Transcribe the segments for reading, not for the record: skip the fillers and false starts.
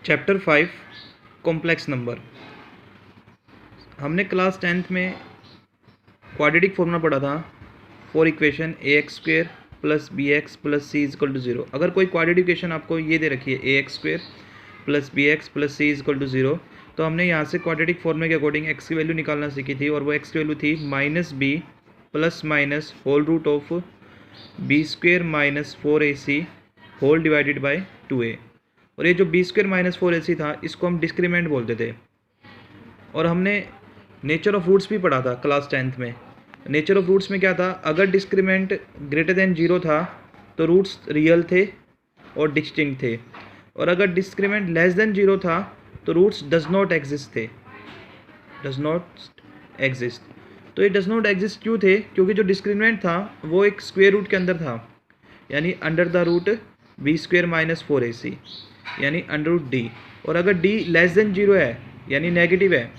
Chapter 5 complex number. हमने class 10th में quadratic formula पढ़ा था for equation A x square plus B x plus C is equal to zero. अगर कोई quadratic equation आपको ये दे रखी है A x square plus B x plus C is equal to zero, तो हमने यहाँ से क्वाड्रेटिक फॉर्मूले के अकॉर्डिंग एक्स की वैल्यू निकालना सीखी थी, और वो एक्स की वैल्यू थी minus b plus minus whole root of b square minus 4ac whole divided by 2a। और ये जो बी स्क्वेयर माइनस 4ac था, इसको हम डिस्क्रीमेंट बोलते थे। और हमने नेचर ऑफ रूट्स भी पढ़ा था क्लास 10th में। नेचर ऑफ रूट्स में क्या था, अगर डिस्क्रीमेंट ग्रेटर देन 0 था तो रूट्स रियल थे और डिस्टिंक्ट थे, और अगर डिस्क्रीमेंट लेस देन 0 था तो रूट्स डज नॉट एग्जिस्ट थे। डज नॉट एग्जिस्ट, तो ये डज नॉट एग्जिस्ट क्यों थे? क्योंकि जो डिस्क्रीमेंट था वो एक स्क्वेयर रूट के अंदर था, यानी under the root b square minus 4ac, यानी अंडर रूट डी। और अगर डी लेस देन 0 है यानी नेगेटिव है,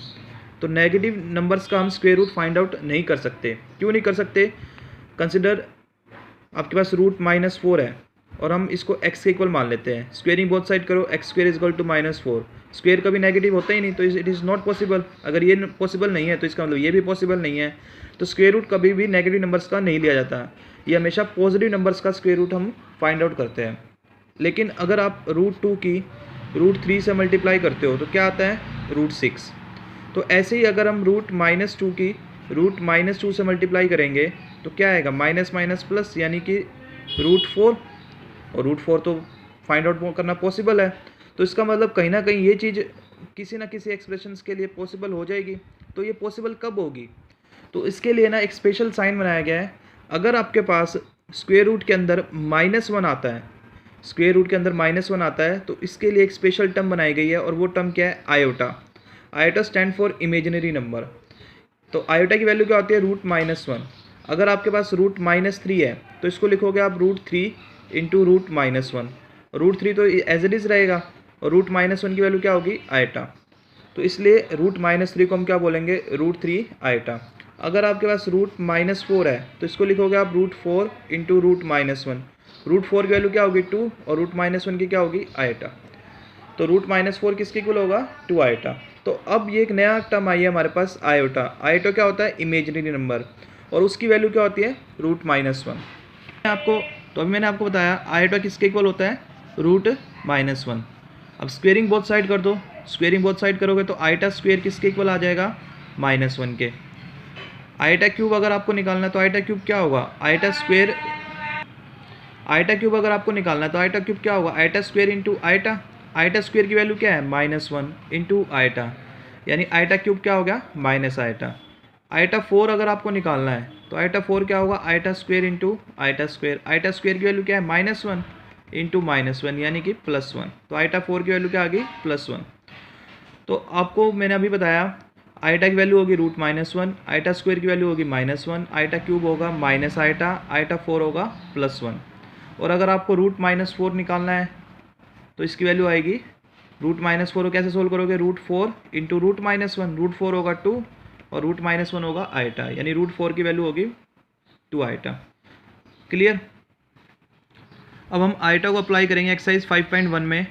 तो नेगेटिव नंबर्स का हम स्क्वेयर रूट फाइंड आउट नहीं कर सकते। क्यों नहीं कर सकते? कंसिडर आपके पास रूट माइनस 4 है और हम इसको x के इक्वल मान लेते हैं। स्क्वेयरिंग बोथ साइड करो, x square is equal to minus 4। Square कभी नेगेटिव होता ही नहीं, तो इट इज़ नॉट पॉसिबल। अगर ये पॉसिबल नहीं है तो इसका मतलब ये भी पॉसिबल नहीं है। तो स्क्वेयर रूट कभी भी नेगेटिव नंबर्स का नहीं लिया जाता, ये हमेशा पॉजिटिव नंबर्स का स्क्वेयर रूट हम फाइंड आउट करते हैं। लेकिन अगर आप रूट 2 की रूट 3 से मल्टीप्लाई करते हो तो क्या आता है? रूट 6। तो ऐसे ही अगर हम रूट माइनस 2 की रूट माइनस 2 से मल्टीप्लाई करेंगे तो क्या आएगा? माइनस माइनस प्लस, यानी कि रूट 4। और रूट 4 तो फाइंड आउट करना पॉसिबल है, तो इसका मतलब कहीं ना कहीं ये चीज़ किसी ना किसी एक्सप्रेशंस के लिए पॉसिबल हो जाएगी। तो ये पॉसिबल कब होगी? तो इसके लिए ना एक स्पेशल साइन बनाया गया है। अगर आपके पास स्क्वेयर रूट के अंदर -1 आता है, स्क्वेयर रूट के अंदर -1 आता है, तो इसके लिए एक स्पेशल टर्म बनाई गई है, और वो टर्म क्या है? Iota. Iota stand for imaginary number. तो आयोटा की वैल्यू क्या होती है? रूट -1। अगर आपके पास रूट -3 है तो इसको लिखोगे आप रूट 3 इंटू रूट -1। रूट 3 तो एज इट इज़ रहेगा, और रूट -1 की वैल्यू क्या होगी? आयोटा। तो इसलिए रूट -3 को हम क्या बोलेंगे? Root 3 iota. अगर आपके पास रूट -4 है तो इसको लिखोगे आप रूट 4 इंटू रूट -1। रूट 4 की वैल्यू क्या होगी? 2, और रूट -1 की क्या होगी? आयोटा। तो रूट -4 किसके इक्वल होगा? 2 आयोटा। तो अब ये एक नया टर्म आई है हमारे पास, आयोटा। आयोटा क्या होता है? इमेजिनरी नंबर, और उसकी वैल्यू क्या होती है? रूट -1। अभी मैंने आपको बताया आयोटा किसके इक्वल होता है? रूट -1। अब स्क्वेयरिंग बोथ साइड कर दो। स्क्वेयरिंग बोथ साइड करोगे तो आयोटा स्क्वेयर किसके इक्वल आ जाएगा? -1 के। आयोटा क्यूब अगर आपको निकालना है तो आयोटा क्यूब क्या होगा? Iota square. आयोटा क्यूब अगर आपको निकालना है तो आयोटा क्यूब क्या होगा? Iota square into iota. Iota square की वैल्यू क्या है? -1 इंटू आयोटा, यानी आयोटा क्यूब क्या हो गया? Minus iota. आयोटा 4 अगर आपको निकालना है तो आयोटा 4 क्या होगा? Iota square into iota square. Iota square की वैल्यू क्या है? -1 इंटू -1, यानी कि +1। तो आयोटा 4 की वैल्यू क्या आ गई? +1। तो आपको मैंने अभी बताया आयोटा की वैल्यू होगी रूट -1, आयोटा स्क्वेयर की वैल्यू होगी -1, आयोटा क्यूब होगा माइनस आयोटा, आयोटा 4 होगा +1। और अगर आपको रूट -4 निकालना है तो इसकी वैल्यू आएगी रूट -4 को कैसे सोल्व करोगे? Root 4 into root -1। रूट 4 होगा 2, और रूट -1 होगा आयोटा, यानी रूट 4 की वैल्यू होगी 2 आयोटा। क्लियर? अब हम आयोटा को अप्लाई करेंगे एक्सरसाइज 5.1 में।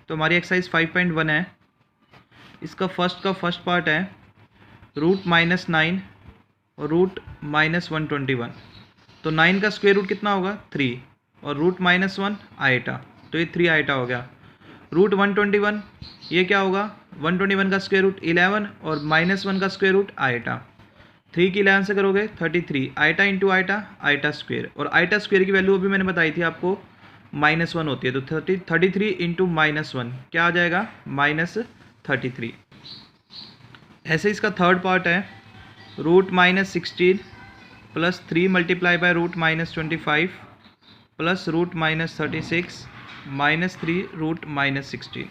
तो हमारी एक्सरसाइज 5.1 है, इसका फर्स्ट पार्ट है रूट -9 और रूट -121। तो 9 का स्क्वेयर रूट कितना होगा? 3, और रूट -1 आयोटा, तो ये 3 आयोटा हो गया। रूट 121 ये क्या होगा? 121 का स्क्वेयर रूट 11, और -1 का स्क्वेयर रूट आयोटा। 3 की 11 से करोगे 33 iota into iota, iota square. और आयोटा स्क्वेयर की वैल्यू अभी मैंने बताई थी आपको -1 होती है, तो 33 इंटू -1 क्या आ जाएगा? -33। ऐसे इसका थर्ड पार्ट है root -16 plus 3 multiply by root -25 plus root -36 -3 root -16।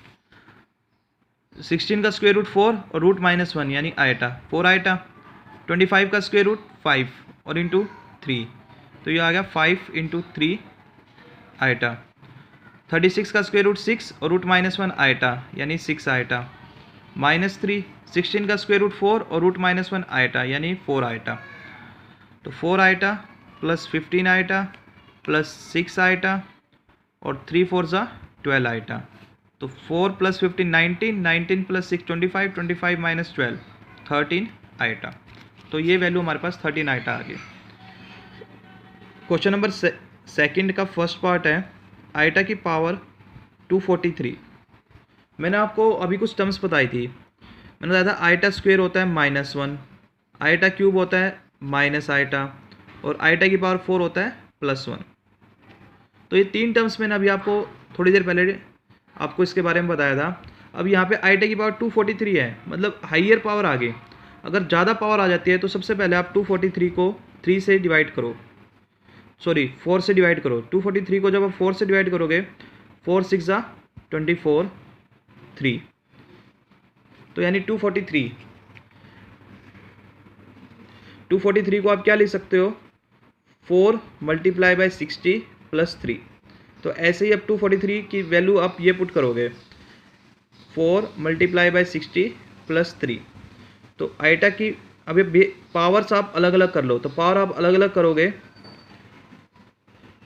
16 का स्क्वेयर रूट 4 और रूट -1 यानी आयोटा, 4 आयोटा। 25 का स्क्वेयर रूट 5 और इंटू 3, तो ये आ गया 5 इंटू 3 आयोटा। 36 का स्क्वेयर रूट 6 और रूट -1 आयोटा, यानी 6 आयोटा। -3, 16 का स्क्वेयर रूट 4 और रूट -1 आयोटा, यानी 4 आयोटा। तो 4 iota plus 15 iota plus 6 iota, और 3 4 ज़ा 12 आयोटा। तो 4 + 15 19, 19 + 6 25, 25 - 12 13 आइटा। तो ये वैल्यू हमारे पास 13 आइटा आ गई। क्वेश्चन नंबर सेकंड का फर्स्ट पार्ट है आइटा की पावर 243। मैंने आपको अभी कुछ टर्म्स बताई थी। मैंने बताया था आइटा स्क्वायर होता है -1, आइटा क्यूब होता है माइनस आइटा, और आइटा की पावर 4 होता है +1। तो ये 3 टर्म्स मैंने अभी आपको थोड़ी देर पहले आपको इसके बारे में बताया था। अब यहाँ पे आइटा की पावर 243 है, मतलब हाइयर पावर आ गई। अगर ज़्यादा पावर आ जाती है तो सबसे पहले आप 243 को 3 से डिवाइड करो, सॉरी 4 से डिवाइड करो। 243 को जब आप 4 से डिवाइड करोगे, 4 × 6 = 24 3, तो यानी 243 को आप क्या लिख सकते हो, 4 × 60 + 3। तो ऐसे ही अब 243 की वैल्यू आप ये पुट करोगे, 4 × 60 + 3। तो आइटा की अभी पावर्स आप अलग अलग कर लो। तो पावर आप अलग अलग करोगे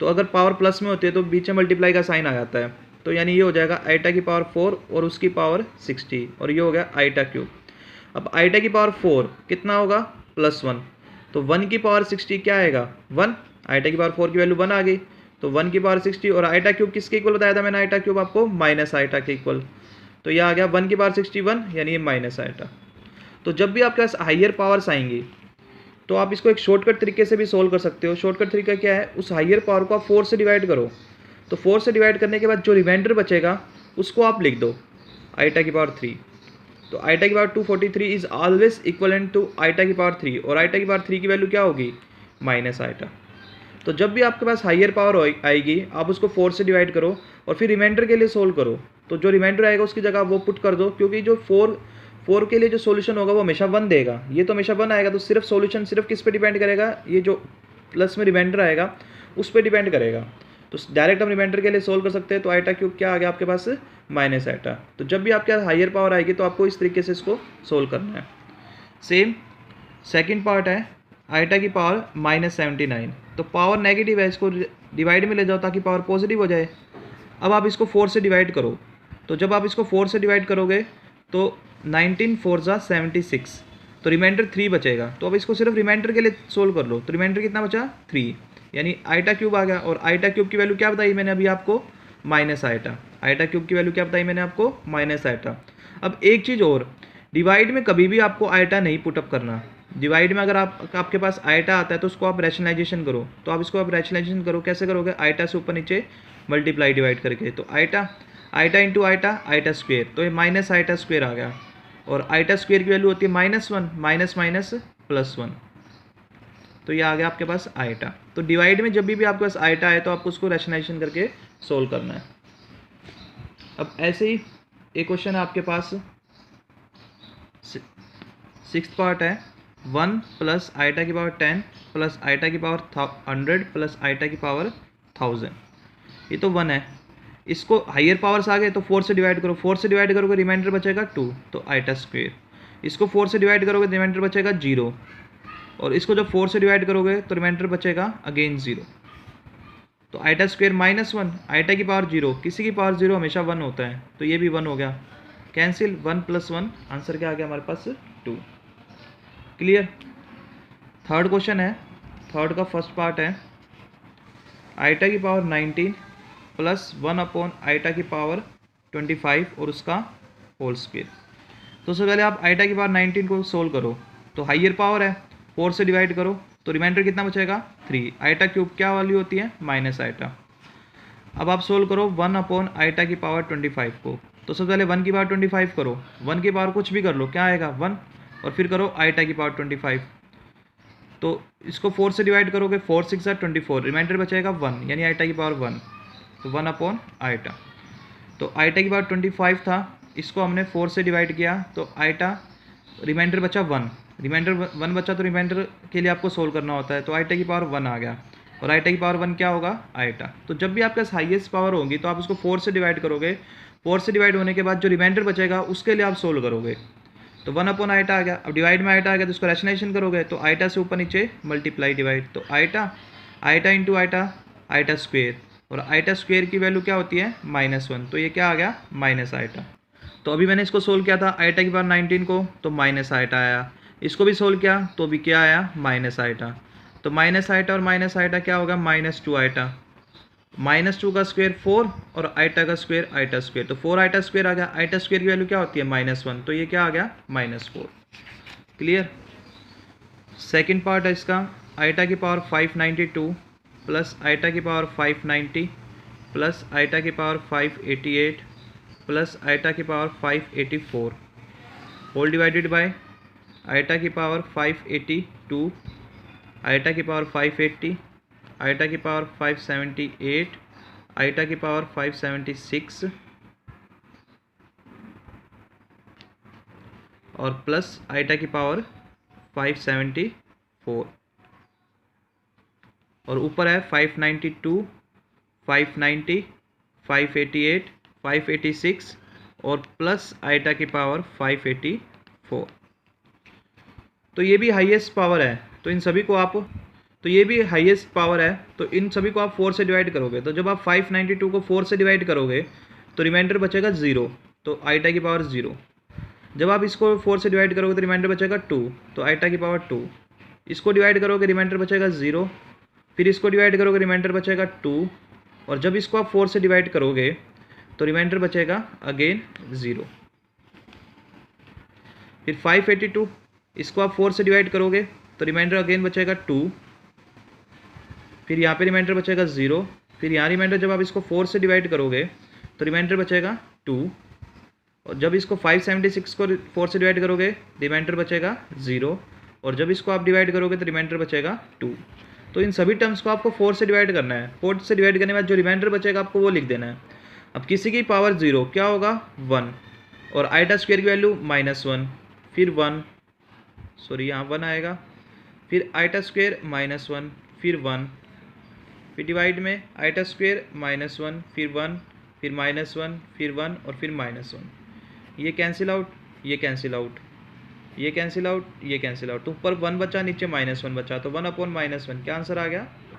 तो अगर पावर प्लस में होती है तो बीच में मल्टीप्लाई का साइन आ जाता है। तो यानी ये हो जाएगा आइटा की पावर 4 और उसकी पावर 60, और ये हो गया आइटा क्यूब। अब आइटा की पावर 4 कितना होगा, +1। तो 1 की पावर 60 क्या आएगा, 1। आइटा की पावर 4 की वैल्यू 1 आ गई, तो 1 की पावर 60। और आइटा क्यूब किसके इक्वल बताया था मैंने, आइटा क्यूब आपको माइनस आइटा के इक्वल। तो यह आ गया 1 की पावर 61, यानी ये माइनस आइटा। तो जब भी आपके पास हाइयर पावर्स आएंगी तो आप इसको एक शॉर्टकट तरीके से भी सोल्व कर सकते हो। शॉर्टकट तरीका क्या है, उस हाइयर पावर को आप 4 से डिवाइड करो। तो 4 से डिवाइड करने के बाद जो रिमाइंडर बचेगा उसको आप लिख दो आइटा की पावर 3। तो आइटा की power 243 is always equivalent to iota की पावर 3, और आइटा की पावर 3 की वैल्यू क्या होगी, माइनस आइटा। तो जब भी आपके पास हाइयर पावर आएगी आप उसको 4 से डिवाइड करो और फिर रिमाइंडर के लिए सोल्व करो। तो जो रिमाइंडर आएगा उसकी जगह वो पुट कर दो, क्योंकि जो 4 के लिए जो सॉल्यूशन होगा वो हमेशा 1 देगा। ये तो हमेशा 1 आएगा, तो सिर्फ सॉल्यूशन सिर्फ किस पे डिपेंड करेगा, ये जो प्लस में रिमाइंडर आएगा उस पर डिपेंड करेगा। तो डायरेक्ट हम रिमाइंडर के लिए सोल्व कर सकते हैं। तो आइटा क्यूब क्या आ गया आपके पास, माइनस आइटा। तो जब भी आपके पास हाइयर पावर आएगी तो आपको इस तरीके से इसको सोल्व करना है। सेम सेकेंड पार्ट है आइटा की पावर -79। तो पावर नेगेटिव है, इसको डिवाइड में ले जाओ ताकि पावर पॉजिटिव हो जाए। अब आप इसको 4 से डिवाइड करो। तो जब आप इसको 4 से डिवाइड करोगे तो 19 × 4 = 76, तो रिमाइंडर 3 बचेगा। तो अब इसको सिर्फ रिमाइंडर के लिए सोल्व कर लो। तो रिमाइंडर कितना बचा, 3, यानी आइटा क्यूब आ गया। और आइटा क्यूब की वैल्यू क्या बताई मैंने अभी आपको, माइनस आइटा। आइटा क्यूब की वैल्यू क्या बताई मैंने आपको, माइनस आइटा। अब एक चीज़ और, डिवाइड में कभी भी आपको आइटा नहीं पुटअप करना। डिवाइड में अगर आपके पास आइटा आता है तो उसको आप रैशनलाइजेशन करो। तो आप इसको आप रैशनलाइजेशन करो, कैसे करोगे, आइटा से ऊपर नीचे मल्टीप्लाई डिवाइड करके। तो आइटा इंटू आइटा स्क्वेयर, तो ये माइनस आइटा स्क्वेयर आ गया। और आइटा स्क्वेयर की वैल्यू होती है -1, माइनस माइनस +1, तो ये आ गया आपके पास आइटा। तो डिवाइड में जब भी आपके पास आइटा है तो आपको उसको रैशनलाइजेशन करके सोल्व करना है। अब ऐसे ही एक क्वेश्चन है आपके पास, 6th पार्ट है 1 + आइटा की पावर 10 + आइटा की पावर 100 + आइटा की पावर 1000। ये तो 1 है, इसको हाइयर पावर्स आ गए तो 4 से डिवाइड करो। 4 से डिवाइड करोगे रिमाइंडर बचेगा 2, तो आइटा स्क्वेयर। इसको 4 से डिवाइड करोगे रिमाइंडर बचेगा 0, और इसको जब 4 से डिवाइड करोगे तो रिमाइंडर बचेगा अगेन 0। तो आइटा स्क्वेयर -1, आइटा की पावर 0, किसी की पावर 0 हमेशा 1 होता है, तो ये भी 1 हो गया। कैंसिल, 1 + 1, आंसर क्या आ गया हमारे पास, 2। क्लियर। थर्ड क्वेश्चन है, थर्ड का फर्स्ट पार्ट है आइटा की पावर 19 + 1 आइटा की पावर 25 और उसका होल स्क्वेयर। तो सबसे पहले आप आइटा की पावर 19 को सोल्व करो। तो हाइयर पावर है, 4 से डिवाइड करो तो रिमाइंडर कितना बचेगा, 3। आइटा क्यूब क्या वैल्यू होती है, माइनस आइटा। अब आप सोल्व करो 1 आइटा की पावर 25 को। तो सबसे पहले 1 की पावर 25 करो, 1 की पावर कुछ भी कर लो, क्या आएगा 1, और फिर करो आइटा की पावर 25। तो इसको 4 से डिवाइड करोगे, 4 × 6 = 24, रिमाइंडर बचेगा 1, यानी आइटा की पावर 1, तो 1 आइटा। तो आइटा की पावर 25 था, इसको हमने 4 से डिवाइड किया तो आइटा रिमाइंडर बचा 1, रिमाइंडर 1 बचा तो रिमाइंडर के लिए आपको सोल्व करना होता है। तो आइटा की पावर 1 आ गया, और आइटा की पावर 1 क्या होगा, आइटा। तो जब भी आपके पास हाईएस्ट पावर होगी तो आप उसको 4 से डिवाइड करोगे। 4 से डिवाइड होने के बाद जो रिमाइंडर बचेगा उसके लिए आप सोल्व करोगे। तो 1 आइटा आ गया। अब डिवाइड में आइटा आ गया तो इसको रैशनलाइजेशन करोगे, तो आइटा से ऊपर नीचे मल्टीप्लाई डिवाइड। तो आइटा इंटू आइटा स्क्वेयर, और आइटा स्क्वेयर की वैल्यू क्या होती है -1, तो ये क्या आ गया माइनस आइटा। तो अभी मैंने इसको सोल्व किया था आइटा की पावर 19 को, तो माइनस आइटा आया। इसको भी सोल्व किया तो भी क्या आया माइनस आइटा। तो माइनस आइटा और माइनस आइटा क्या होगा -2 आइटा। -2 का स्क्वायर 4 और आइटा का स्क्वायर आइटा स्क्वायर, तो 4 आइटा स्क्वायर आ गया। आइटा स्क्वायर की वैल्यू क्या होती है -1, तो ये क्या आ गया -4। क्लियर। सेकंड पार्ट है इसका, आइटा की पावर 592 प्लस आइटा की पावर 590 प्लस आइटा की पावर 588 प्लस आइटा की power 584 whole divided by iota की पावर 582, आइटा की पावर 580, आइटा की पावर 578, आइटा की पावर 576 और प्लस आइटा की पावर 574 और ऊपर है 592, 590, 588, 586 और प्लस आइटा की पावर 584। तो ये भी हाईएस्ट पावर है, तो इन सभी को आप, तो ये भी हाईएस्ट पावर है, तो इन सभी को आप 4 से डिवाइड करोगे। तो जब आप 592 को 4 से डिवाइड करोगे तो रिमाइंडर बचेगा 0, तो आइटा की पावर 0। जब आप इसको 4 से डिवाइड करोगे तो रिमाइंडर बचेगा 2, तो आइटा की पावर 2। इसको डिवाइड करोगे रिमाइंडर बचेगा 0, फिर इसको डिवाइड करोगे रिमाइंडर बचेगा 2, और जब इसको आप 4 से डिवाइड करोगे तो रिमाइंडर बचेगा अगेन 0। फिर 582, इसको आप 4 से डिवाइड करोगे तो रिमाइंडर अगेन बचेगा 2, फिर यहाँ पे रिमाइंडर बचेगा 0, फिर यहाँ रिमाइंडर जब आप इसको 4 से डिवाइड करोगे तो रिमाइंडर बचेगा 2, और जब इसको 576 को 4 से डिवाइड करोगे रिमाइंडर बचेगा 0, और जब इसको आप डिवाइड करोगे तो रिमाइंडर बचेगा 2। तो इन सभी टर्म्स को आपको 4 से डिवाइड करना है। 4 से डिवाइड करने के बाद जो रिमाइंडर बचेगा आपको वो लिख देना है। अब किसी की पावर 0 क्या होगा 1, और आइटा स्क्वायर की वैल्यू -1, फिर 1, सॉरी यहाँ 1 आएगा, फिर आइटा स्क्वायर -1, फिर 1, फिर डिवाइड में आइटा स्क्वायर -1, फिर 1, फिर -1, फिर 1 और फिर -1। ये कैंसिल आउट, ये कैंसिल आउट, ये कैंसिल आउट, ये कैंसिल आउट, तो ऊपर 1 बचा नीचे -1 बचा, तो 1/-1 क्या आंसर आ गया